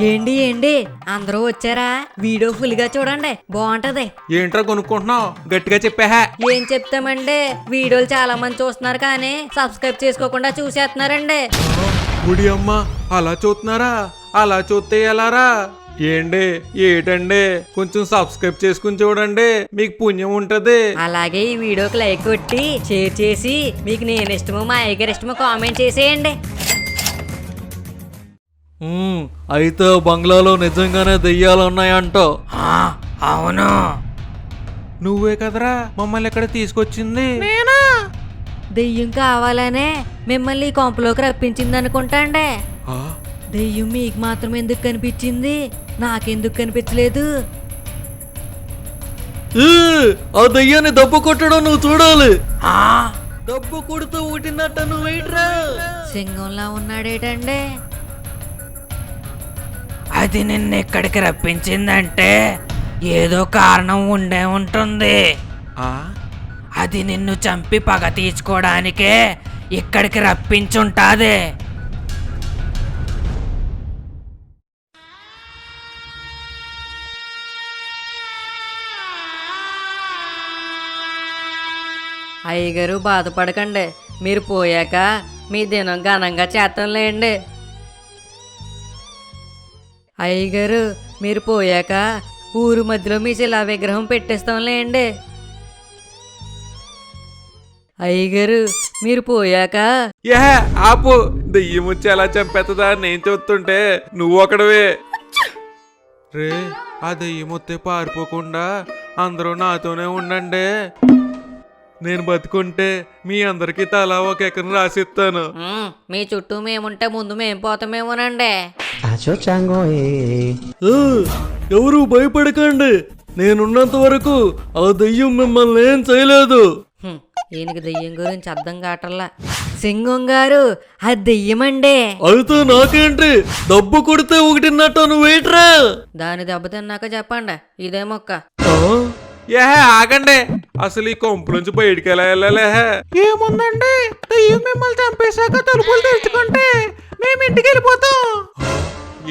ఏంటి ఏంటి అందరూ వచ్చారా? వీడియో ఫుల్ గా చూడండి, బాగుంటది. ఏంట్రా కొనుక్కుంటున్నావు? గట్టిగా చెప్పా. ఏం చెప్తామండి, వీడియోలు చాలా మంది చూస్తున్నారు కానీ సబ్స్క్రైబ్ చేసుకోకుండా చూసేస్తున్నారండి. గుడి అమ్మ, అలా చూస్తున్నారా? అలా చూస్తే ఎలారా? ఏటండి కొంచెం సబ్స్క్రైబ్ చేసుకుని చూడండి, మీకు పుణ్యం ఉంటది. అలాగే ఈ వీడియోకి లైక్ కొట్టి షేర్ చేసి మీకు నేను ఇష్టమో మా అయ్యగారు ఇష్టమో కామెంట్ చేసేయండి. అయితే బంగ్లాలో నిజంగానే దెయ్యాలున్నాయంట. అవును, నువ్వే కదరా మమ్మల్ని ఇక్కడ తీసుకొచ్చింది. దెయ్యం కావాలనే మిమ్మల్ని ఈ కొంపలోకి రప్పించింది అనుకుంటాండే. ఆ, దెయ్యం మీకు మాత్రం ఎందుకు కనిపించింది, నాకెందుకు కనిపించలేదు? ఆ దెయ్యాన్ని దెబ్బ కొట్టడం నువ్వు చూడాలి. ఆ దెబ్బ కొడుతూ ఊటినట్ట నువ్వు వెయిట్రా. సింగంలా ఉన్నాడేటండి. అది నిన్ను ఇక్కడికి రప్పించిందంటే ఏదో కారణం ఉండే ఉంటుంది. ఆ, అది నిన్ను చంపి పగ తీర్చుకోవడానికే ఇక్కడికి రప్పించుంటాది. అయ్యగారు బాధపడకండి, మీరు పోయాక మీ దినం ఘనంగా చేస్తాంలేండి. అయ్యగారు మీరు పోయాక ఊరు మధ్యలో మీ శిలా విగ్రహం పెట్టేస్తాంలేండి. అయ్యగారు మీరు పోయాక ఏ ఆపు, దెయ్యం వచ్చి ఎలా చంపేస్తుందా నేను చూస్తుంటే నువ్వు ఒకడవే. రే, ఆ దెయ్యం వస్తే పారిపోకుండా అందరూ నాతోనే ఉండండి. నేను బతుకుంటే మీ అందరికి తలా ఒక ఎకరం రాసిస్తాను. మీ చుట్టూ మేముంటే ముందు మేము పోతామేమోనండి. ఎవరు భయపడకండి, నేనున్నంత వరకు ఆ దెయ్యం మిమ్మల్ని ఏం చేయలేదు. ఈయనకి దెయ్యం గురించి అర్థం కావట్లా. సింగం గారు అది దెయ్యమండి. అయితే నాకేంటి, దెబ్బ కొడితే ఒకటిన్నట్టు నువ్వు వెయిట్రా. దాని దెబ్బ తిన్నాక చెప్పండి ఇదే మొక్క. ఏ ఆగండి, అసలు ఈ కొంపు నుంచి బయటికి ఎలా వెళ్ళాలే? ఏముందండి, దెయ్యం మిమ్మల్ని చంపేశాక తలుపులు తెరుచుకుంటే మేము ఇంటికి వెళ్ళిపోతాం.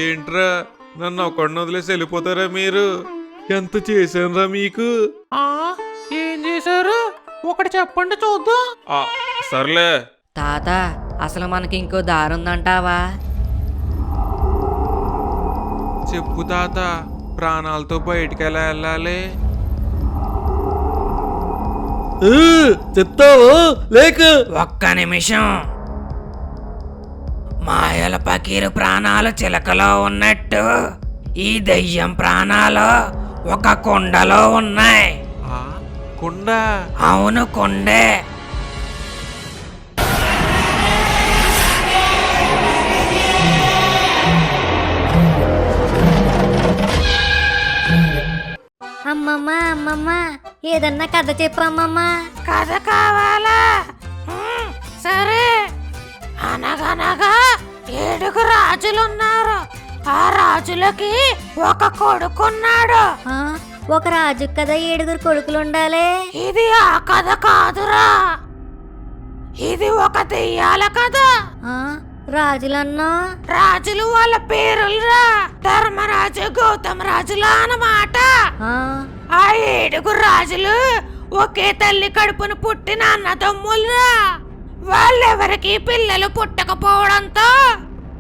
ఏంట్రా నన్ను ఒకడిని వదిలేసి వెళ్ళిపోతారా మీరు? ఎంత చేశానురా మీకు? ఏం చేశారు ఒకటి చెప్పండి చూద్దాం. సర్లే తాత, అసలు మనకి ఇంకో దారి ఉందంటావా? చెప్పు తాత, ప్రాణాలతో బయటికి ఎలా వెళ్ళాలి? చెప్తావా లేక? ఒక్క నిమిషం. మాయల పకీరు ప్రాణాలు చిలకలో ఉన్నట్టు ఈ దెయ్యం ప్రాణాలు ఒక కుండలో ఉన్నాయి. కుండ? అవును, కుండే. అమ్మమ్మ అమ్మమ్మ ఏదన్నా కథ చెప్పు అమ్మమ్మ. కథ కావాలా? సరే. అనగనగా 7 రాజులున్నారు. ఆ రాజులకి ఒక కొడుకున్నాడు. ఒక రాజు కదా 7 కొడుకులు ఉండాలి. ఇది ఆ కథ కాదురా, ఇది ఒక దెయ్యాల కథ. రాజులన్నా రాజులు వాళ్ళ పేరులరా, ధర్మరాజు, గౌతమ రాజులా అన్నమాట. ఆ 7 రాజులు ఒకే తల్లి కడుపును పుట్టిన అన్నదమ్ములరా. వాళ్ళెవరికి పిల్లలు పుట్టకపోవడంతో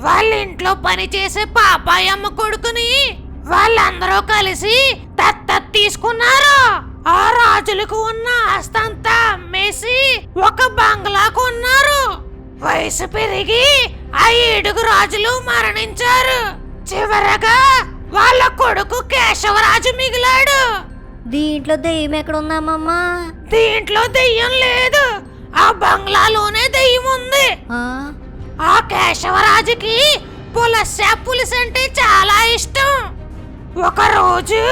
వాళ్ళ ఇంట్లో పనిచేసే పాపాయమ్మ కొడుకుని వాళ్ళందరూ కలిసి దత్తత తీసుకున్నారు. ఆ రాజులకు ఉన్న ఆస్తంతా అమ్మేసి ఒక బంగ్లా కొన్నారు. వయసు పెరిగి ఆ 7 రాజులు మరణించారు. చివరగా వాళ్ళ కొడుకు కేశవరాజు మిగిలాడు. దీంట్లో దెయ్యం ఎక్కడుందమ్మమ్మా? దీంట్లో దెయ్యం లేదు, ఆ బంగ్లాలోనే దెయ్యం ఉంది. ఆ కేశవరాజుకి పులుసు అంటే చాలా ఇష్టం. ఒక రోజు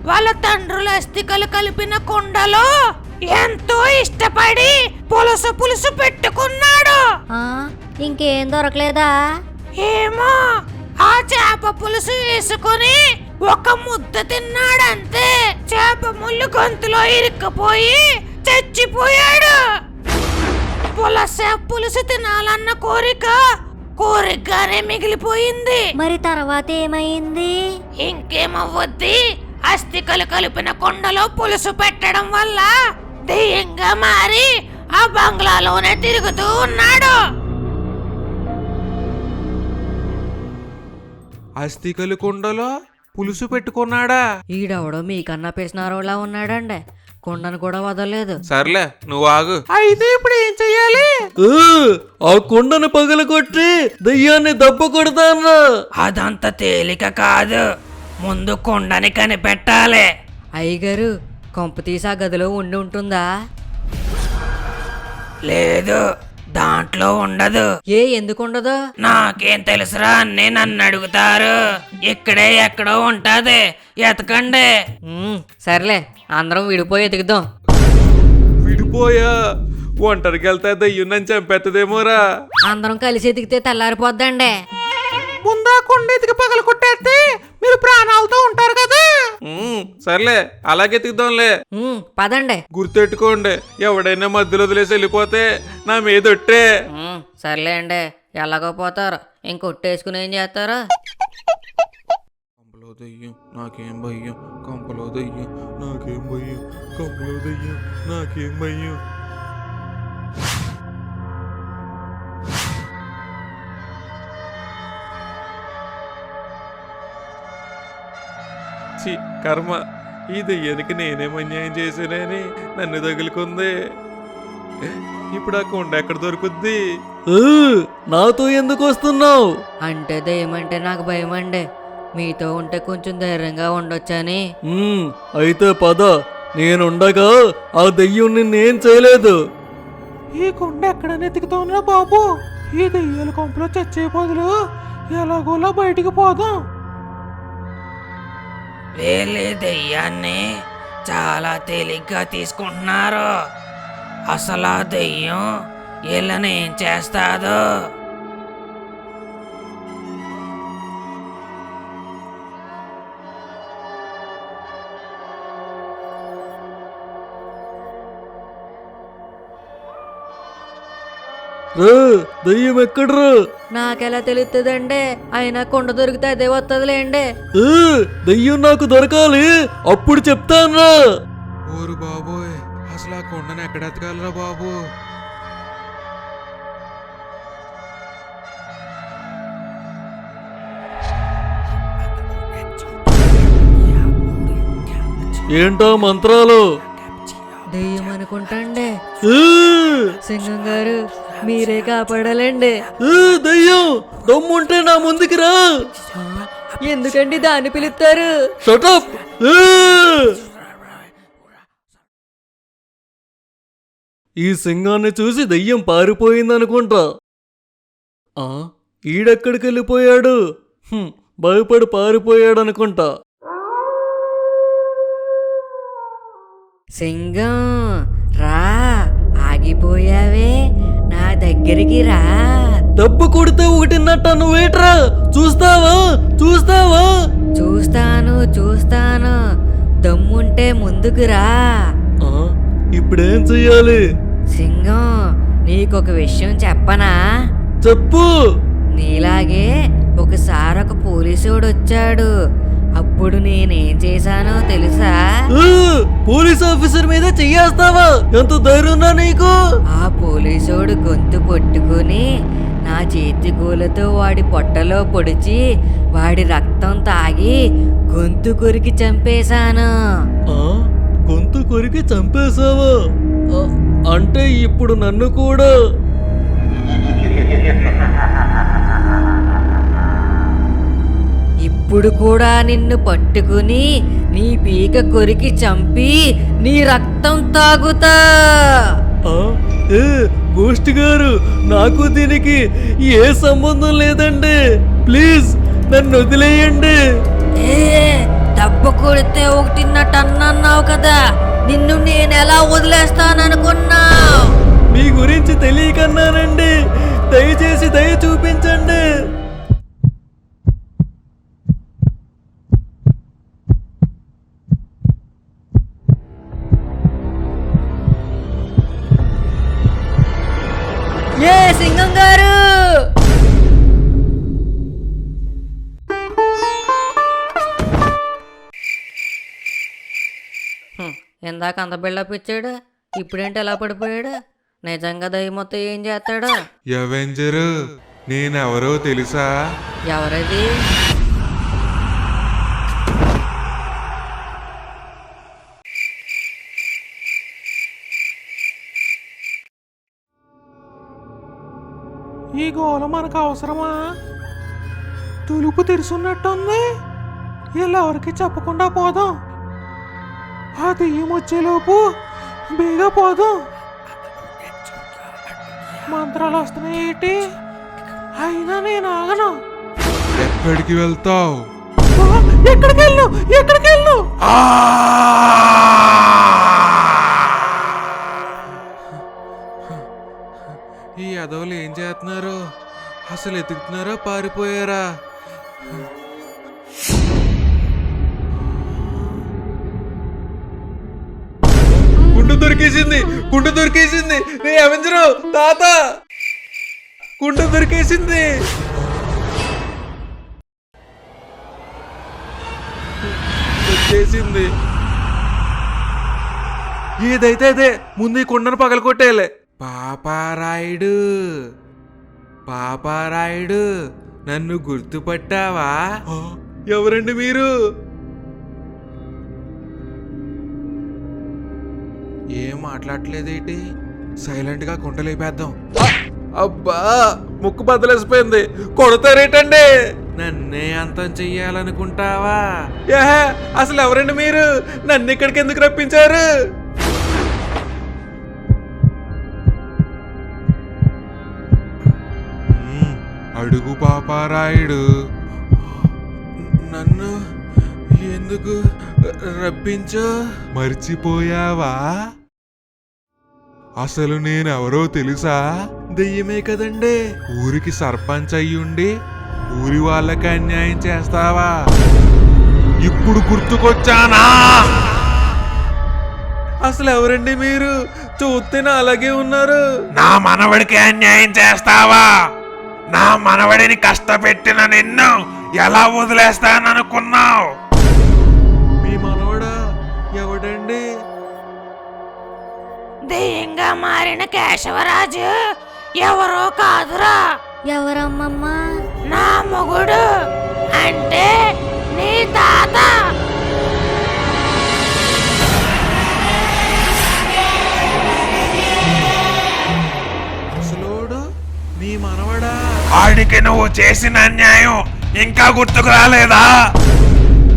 వాళ్ళ తండ్రుల అస్థికలు కలిపిన కుండలో ఎంతో ఇష్టపడి పులుసు పెట్టుకున్నాడు. ఇంకేం దొరకలేదా? ఏమో, ఆ చేప పులుసు వేసుకుని ఒక ముద్ద తిన్నాడంతే. చేప ముళ్ళు గొంతులో ఇరుక్కుపోయి చచ్చిపోయాడు. పులుసు తినాలన్న కోరిక కోరికగానే మిగిలిపోయింది. మరి తర్వాత ఏమైంది? ఇంకేమవ్వద్ది, అస్థికలు కలిపిన కుండలో పులుసు పెట్టడం వల్ల దెయ్యంగా మారి ఆ బంగ్లాలోనే తిరుగుతూ ఉన్నాడు. అస్థికలు కుండలో పులుసు పెట్టుకున్నాడా? ఈడెవడో మీకన్నా పేసినారోలా ఉన్నాడండి. కొండను కూడా వదలలేదు. సర్లే నువ్వు ఆగు. అయితే ఇప్పుడు ఏం చెయ్యాలి? ఆ కొండను పగలగొట్టి దయ్యాన్ని దెబ్బ కొడతాను. అదంత తేలిక కాదు, ముందు కుండని కనిపెట్టాలి. అయ్యగారు, కొంప తీసి ఆ గదిలో ఉండి ఉంటుందా? లేదు, దాంట్లో ఉండదు. ఎందుకు ఉండదు? నాకేం తెలుసురా అన్నీ నన్ను అడుగుతారు. ఇక్కడే ఎక్కడో ఉంటది, ఎతకండి. సర్లే, అందరం విడిపోయి ఎతుకుదాం. విడిపోయా? ఒంటరికి వెళ్తే దయ్యం నన్ను చంపేత్తదేమోరా. అందరం కలిసి ఎతికితే తెల్లారిపోద్దండి. ముందా కొండ ఎతికి పగల కొట్టేస్తే మీరు ప్రాణాలతో ఉంటారు కదా. సర్లే అలాగే ఎతుకుదాంలే. పదండి. గుర్తెట్టుకోండి, ఎవడైనా మధ్యలో వదిలేసి వెళ్ళిపోతే నా మీద ఒట్టే. సర్లే అండి, ఎలాగోపోతారు. ఇంకొట్టేసుకుని ఏం చేస్తారా? కంపలో దయ్యం నాకేం భయం, కంపలో దయ్యం నాకేం భయం, కంపలో దయ్యం నాకేం భయం. ఛీ, కర్మ, ఈ దయ్యానికి నేనేం అన్యాయం చేశానని నన్ను తగులుకుంది. ఇప్పుడు ఆ కొండ ఎక్కడ దొరుకుద్ది? నాతో ఎందుకు వస్తున్నావు? అంటే దయ్యమంటే నాకు భయం అండి. మీతో ఉంటే కొంచెం ధైర్యంగా ఉండొచ్చని. అయితే పద, నేనుండగా ఆ దయ్యం నిన్నేం చేయలేదు. ఈ కొండ ఎక్కడ నెతికుతావునా బాబు? ఈ దయ్యాల కొంపలో చచ్చే బదులు ఎలాగోలా బయటికి పోదాం. వీళ్ళే దెయ్యాన్ని చాలా తేలిగ్గా తీసుకుంటున్నారు. అసలు ఆ దెయ్యం వీళ్ళని ఏం చేస్తాదో. దయ్యం ఎక్కడ్రా? నాకెలా తెలుస్తుందండి? అయినా కొండ దొరికితే అదే వస్తుందిలేండి. దయ్యం నాకు దొరకాలి, అప్పుడు చెప్తానా. ఓరు బాబోయ్, అసలు ఆ కొండను ఎక్కడ ఎత్తగలరా బాబు? ఏంటా మంత్రాలు? దెయ్యం అనుకుంటాండి. సింగం గారు, మీరే కాపాడాలండి. దయ్యం దమ్ముంటే నా ముందుకి రా. ఎందుకండి దాన్ని పిలుస్తారు? షటప్. ఈ సింగాన్ని చూసి దయ్యం పారిపోయిందనుకుంటా. ఈడెక్కడికి వెళ్ళిపోయాడు? భయపడి పారిపోయాడనుకుంటా. సింగం రా, ఆగిపోయావే, నా దగ్గరికి రా. దెబ్బ కొడితే ఒకటిన్నట్ట, నువ్వేట్రా? చూస్తావా చూస్తావా? చూస్తాను, దమ్ముంటే ముందుకు రా. ఇప్పుడేం చెయ్యాలి? సింగం, నీకొక విషయం చెప్పనా? చెప్పు. నీలాగే ఒకసారి ఒక పోలీసుడు వచ్చాడు. అప్పుడు నేనేం చేశానో తెలుసా? పోలీస్ ఆఫీసర్ మీద చెయ్యేస్తావా? ఎంత ధైర్యం నీకు? ఆ పోలీసుడు గొంతు పట్టుకుని నా చేతి గోలతో వాడి పొట్టలో పొడిచి వాడి రక్తం తాగి గొంతు కొరికి చంపేశాను. గొంతు కొరికి చంపేశావా? అంటే ఇప్పుడు నన్ను కూడా? ఇప్పుడు కూడా నిన్ను పట్టుకుని నీ పీక కొరికి చంపి నీ రక్తం తాగుతా. గోష్టి గారు, నాకు దీనికి ఏ సంబంధం లేదండి. ప్లీజ్ నన్ను వదిలేయండి. దెబ్బ కొడితే 1.5 టన్ను అన్నావు కదా, నిన్ను నేను ఎలా వదిలేస్తాననుకున్నావు? మీ గురించి తెలియకన్నానండి. దయచేసి దయ చూపించండి. సింగం గారు, ఇందాక అంత బిల్డప్ ఇచ్చాడు, ఇప్పుడేంటి ఎలా పడిపోయాడు? నిజంగా దయ్యం మొత్తం ఏం చేస్తాడు? ఎవెంజరు నేనెవరో తెలుసా? ఎవరది? ఈ గోల మనకు అవసరమా? తులుపు తెరుచున్నట్టుంది. వీళ్ళెవరికి చెప్పకుండా పోదాం. ఆ దెయ్యం వచ్చేలోపు బేగా పోదాం. మంత్రాలు వస్తున్నాయి ఏంటి? అయినా నేను ఆగను. ఎక్కడికి వెళ్తావు? ఎక్కడికి వెళ్ళు? ఎక్కడికి వెళ్ళు? ఈ అదవులు ఏం చేస్తున్నారు? అసలు ఎతుకుతున్నారా పారిపోయారా? గుండు దొరికేసింది, గుండు దొరికేసింది. నీ అవెంజరు తాత, గుండు దొరికేసింది. వచ్చేసింది. ఏదైతే అదే, ముందు ఈ కుండను పగలకొట్టేయాలి. పాపారాయుడు, పాపారాయుడు, నన్ను గుర్తుపట్టావా? ఎవరండి మీరు? ఏం మాట్లాడలేదేంటి? సైలెంట్ గా కుంటలేపేద్దాం. అబ్బా, ముక్కు బద్దలేసిపోయింది. కొడతారేటండి? నన్నే అంతం చెయ్యాలనుకుంటావా? ఏహే, అసలు ఎవరండి మీరు? నన్ను ఇక్కడికి ఎందుకు రప్పించారు? అడుగు పాపారాయుడు, నన్ను ఎందుకు రప్పించో? మర్చిపోయావా? అసలు నేనెవరో తెలుసా? దెయ్యమే కదండి. ఊరికి సర్పంచ్ అయ్యుండి ఊరి వాళ్ళకి అన్యాయం చేస్తావా? ఇప్పుడు గుర్తుకొచ్చానా? అసలు ఎవరండి మీరు? చూస్తేనే అలాగే ఉన్నారు. నా మనవడికి అన్యాయం చేస్తావా? నా మనవడిని కష్టపెట్టిన నిన్ను ఎలా వదిలేస్తాననుకున్నావు? మీ మనవడా? ఎవడండి? దెయ్యంగా మారిన కేశవరాజు ఎవరో కాదురా, ఎవరమ్మమ్మా? నా మొగుడు, అంటే నీ తాత. అసలోడు నీ మనవడా? ఆడికి నువ్వు చేసిన అన్యాయం ఇంకా గుర్తుకు రాలేదా?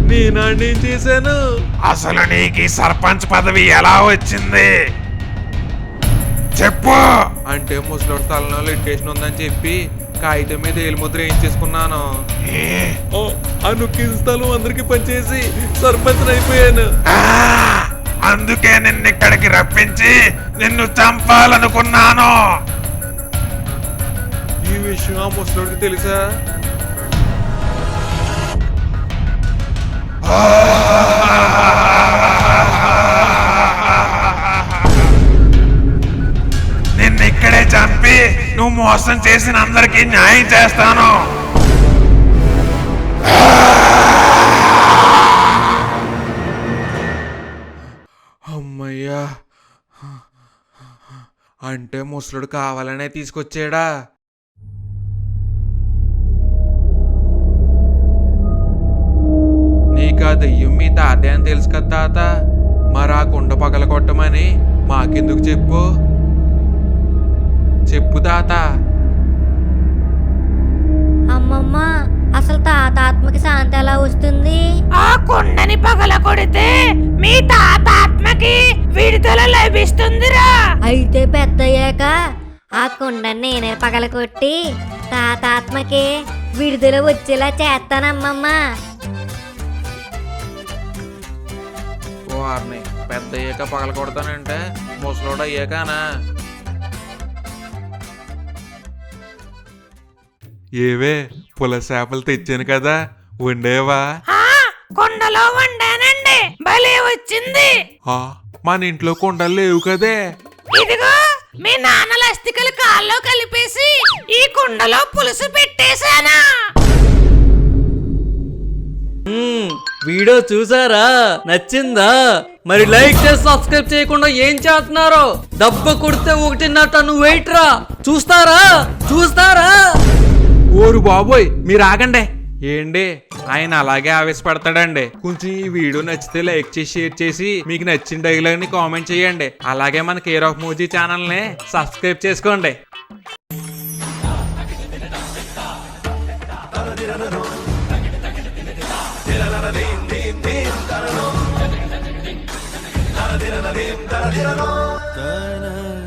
నేనేం చేశాను? అసలు నీకు సర్పంచ్ పదవి ఎలా వచ్చింది చెప్పు. అంటే ముసలోడు స్థలంలో లిటిగేషన్ ఉందని చెప్పి కాగితం మీద ఏలుముద్ర వేయించేసుకున్నాను. ఆ నొక్కిన స్థలం అందరికి పనిచేసి సర్పంచ్ అయిపోయాను. అందుకే నిన్ను ఇక్కడికి రప్పించి నిన్ను చంపాలనుకున్నాను. ఈ విషయం ఆ ముసలోడికి తెలుసా? నిన్ను ఇక్కడే చంపి నువ్వు మోసం చేసిన అందరికీ న్యాయం చేస్తాను. అమ్మయ్యా, అంటే ముసలుడు కావాలనే తీసుకొచ్చాడా? నీకా దెయ్యం మీ తాతే అని తెలుసు కదా తాత. మరి ఆ కుండ పగల కొట్టమని మాకెందుకు చెప్పు? చెప్పు తాత. అమ్మమ్మ, అసలు తాత ఆత్మకి శాంతి ఎలా వస్తుంది? ఆ కుండని పగల కొడితే మీ తాత ఆత్మకి విడుదల లభిస్తుందిరా. అయితే పెద్దయ్యాక ఆ కుండని నేనే పగలకొట్టి తాత ఆత్మకి విడుదల వచ్చేలా చేస్తానమ్మమ్మ. వారిని పెద్ద అయ్యాక పగల కొడతానంటే ముసలోడు అయ్యాకనా? ఏవే పులస చేపలు తెచ్చాను కదా, వండేవా? కుండలో వండానండి, భలే వచ్చింది. మన ఇంట్లో కుండలు లేవు కదే. ఇదిగో మీ నాన్నల అస్థికలు కాల్లో కలిపేసి ఈ కుండలో పులుసు పెట్టేశానా. వీడియో చూసారా? నచ్చిందా? మరి లైక్ చేసి సబ్స్క్రైబ్ చేయకుండా ఏం చేస్తున్నారో? దెబ్బ కొడితే 1.5 టన్ను వెయిట్ రా. చూస్తారా? ఓరు బాబోయ్, మీరు ఆగండి. ఏంటి ఆయన అలాగే ఆవేశపడతాడండి. కొంచెం ఈ వీడియో నచ్చితే లైక్ చేసి షేర్ చేసి మీకు నచ్చిన డైలాగ్ ని కామెంట్ చేయండి. అలాగే మన కేర్ ఆఫ్ మోజీ ఛానల్ ని సబ్స్క్రైబ్ చేసుకోండి. Ta-na.